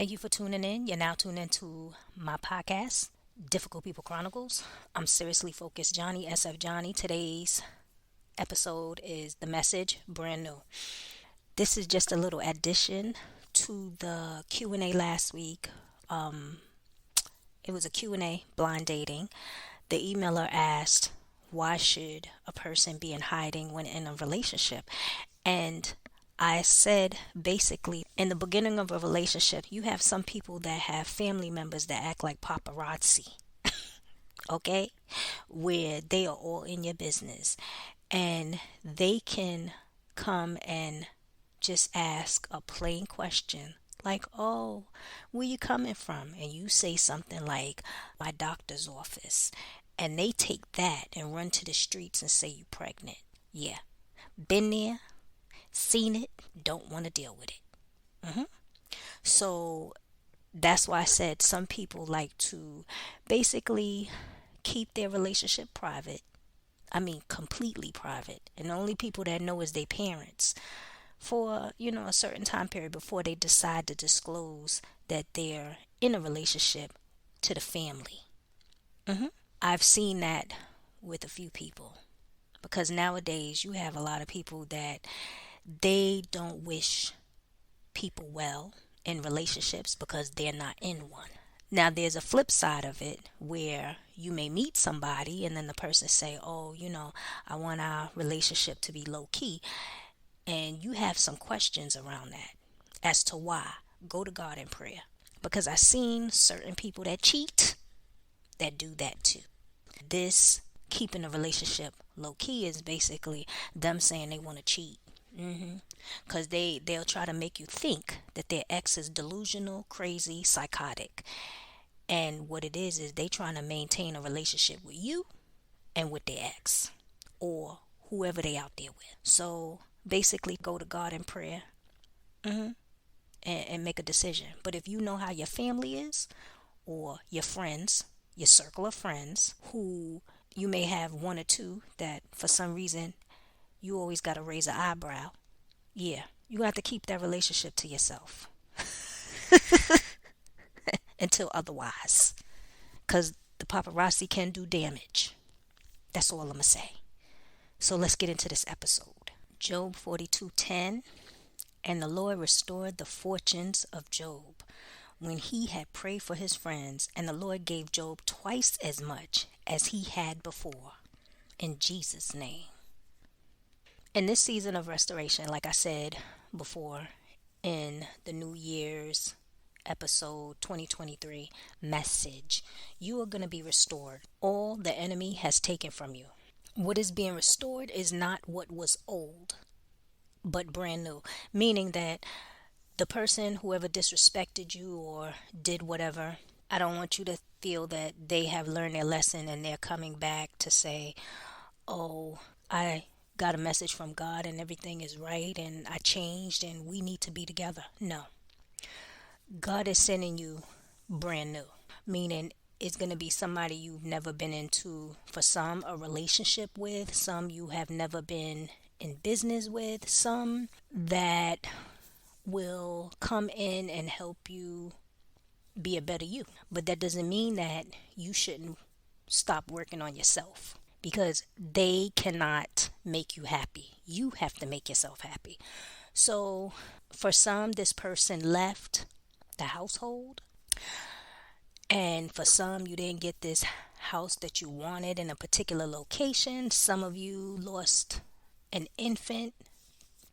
Thank you for tuning in. You're now tuned into my podcast, Difficult People Chronicles. I'm seriously focused, Johnny, s.f.johnnie. Today's episode is The Message, brand new. This is just a little addition to the Q&A last week. It was a Q&A, blind dating. The emailer asked, why should a person be in hiding when in a relationship? And I said basically, in the beginning of a relationship, you have some people that have family members that act like paparazzi, okay? Where they are all in your business and they can come and just ask a plain question like, oh, where you coming from? And you say something like, my doctor's office. And they take that and run to the streets and say you pregnant. Yeah. Been there, seen it, don't want to deal with it. So that's why I said some people like to basically keep their relationship private. I mean, completely private. And the only people that know is their parents for, a certain time period before they decide to disclose that they're in a relationship to the family. I've seen that with a few people because nowadays you have a lot of people that they don't wish people well in relationships because they're not in one. Now there's a flip side of it where you may meet somebody and then the person say, "Oh, I want our relationship to be low key." And you have some questions around that as to why. Go to God in prayer. Because I've seen certain people that cheat that do that too. This keeping a relationship low key is basically them saying they want to cheat. Because they'll try to make you think that their ex is delusional, crazy, psychotic. And what it is they trying to maintain a relationship with you and with their ex or whoever they out there with. So basically go to God in prayer and make a decision. But if you know how your family is or your friends, your circle of friends, who you may have one or two that for some reason you always got to raise an eyebrow, yeah, you have to keep that relationship to yourself until otherwise. Because the paparazzi can do damage. That's all I'm going to say. So let's get into this episode. Job 42:10. And the Lord restored the fortunes of Job when he had prayed for his friends, and the Lord gave Job twice as much as he had before. In Jesus' name. In this season of restoration, like I said before, in the New Year's episode 2023 message, you are going to be restored. All the enemy has taken from you. What is being restored is not what was old, but brand new. Meaning that the person, whoever disrespected you or did whatever, I don't want you to feel that they have learned their lesson and they're coming back to say, oh, I got a message from God and everything is right and I changed and we need to be together. No. God is sending you brand new. Meaning it's going to be somebody you've never been into, for some, a relationship with, some you have never been in business with, some that will come in and help you be a better you. But that doesn't mean that you shouldn't stop working on yourself because they cannot make you happy. You have to make yourself happy. So for some, this person left the household, and for some, you didn't get this house that you wanted in a particular location. Some of you lost an infant,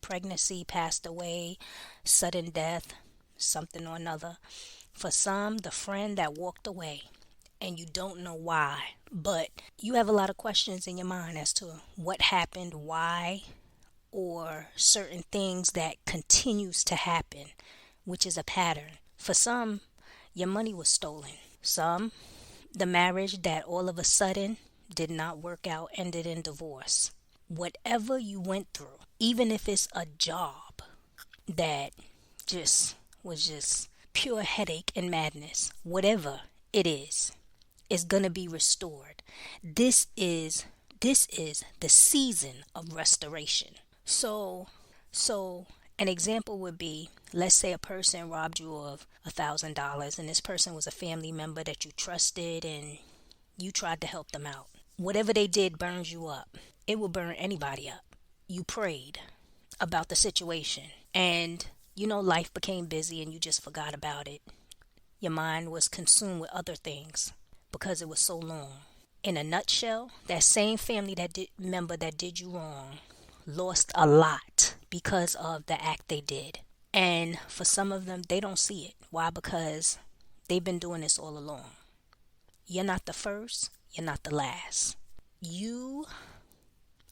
pregnancy, passed away, sudden death, something or another. For some, the friend that walked away and you don't know why, but you have a lot of questions in your mind as to what happened, why, or certain things that continues to happen, which is a pattern. For some, your money was stolen. Some, the marriage that all of a sudden did not work out, ended in divorce. Whatever you went through, even if it's a job that was just pure headache and madness, whatever it is going to be restored. This is the season of restoration. So An example would be, let's say a person robbed you of $1,000, and this person was a family member that you trusted and you tried to help them out. Whatever they did burns you up. It will burn anybody up. You prayed about the situation, and life became busy and you just forgot about it. Your mind was consumed with other things because it was so long. In a nutshell, that same family member that did you wrong lost a lot because of the act they did. And for some of them, they don't see it. Why? Because they've been doing this all along. You're not the first, you're not the last. You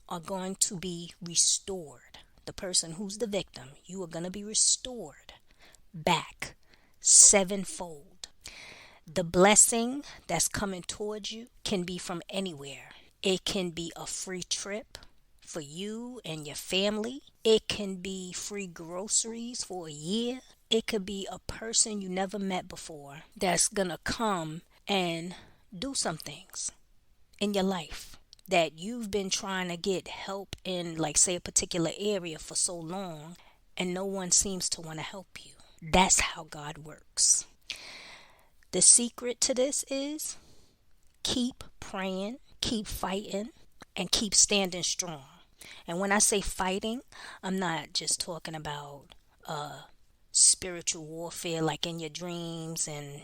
are going to be restored. The person who's the victim, you are going to be restored back sevenfold. The blessing that's coming towards you can be from anywhere. It can be a free trip for you and your family. It can be free groceries for a year. It could be a person you never met before that's going to come and do some things in your life that you've been trying to get help in, like say a particular area for so long, and no one seems to want to help you. That's how God works. The secret to this is keep praying, keep fighting, and keep standing strong. And when I say fighting, I'm not just talking about spiritual warfare like in your dreams and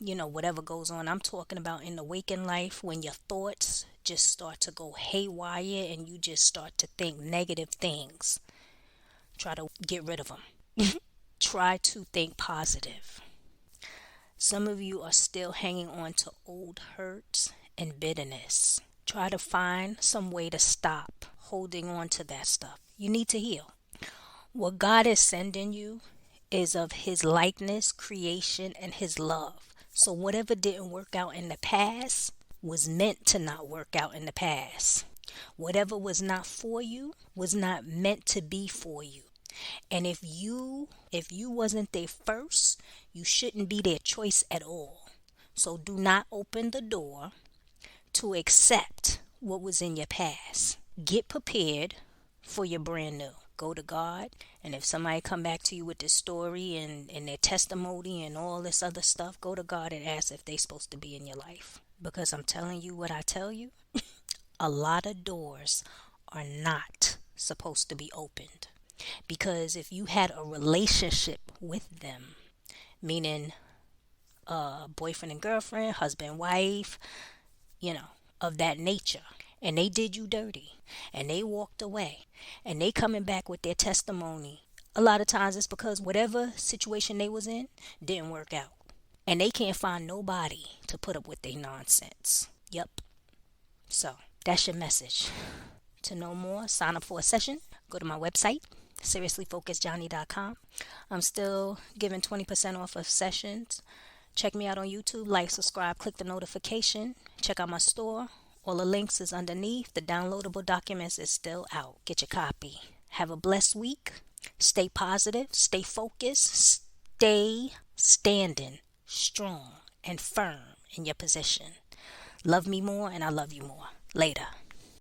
whatever goes on. I'm talking about in the waking life, when your thoughts just start to go haywire and you just start to think negative things. Try to get rid of them. Try to think positive. Some of you are still hanging on to old hurts and bitterness. Try to find some way to stop holding on to that stuff. You need to heal. What God is sending you is of His likeness, creation, and His love. So whatever didn't work out in the past was meant to not work out in the past. Whatever was not for you was not meant to be for you. And if you wasn't their first, you shouldn't be their choice at all. So do not open the door to accept what was in your past. Get prepared for your brand new. Go to God, and if somebody come back to you with this story and their testimony and all this other stuff, go to God and ask if they're supposed to be in your life. Because I'm telling you what I tell you, a lot of doors are not supposed to be opened. Because if you had a relationship with them, meaning boyfriend and girlfriend, husband, wife, of that nature, and they did you dirty and they walked away and they coming back with their testimony, a lot of times it's because whatever situation they was in didn't work out, and they can't find nobody to put up with their nonsense. Yep. So that's your message. To know more, sign up for a session. Go to my website, seriouslyfocusedjohnnie.com. I'm still giving 20% off of sessions. Check me out on YouTube, like, subscribe, click the notification. Check out my store. All the links is underneath. The downloadable documents is still out. Get your copy. Have a blessed week. Stay positive. Stay focused. Stay standing strong and firm in your position. Love me more and I love you more. Later.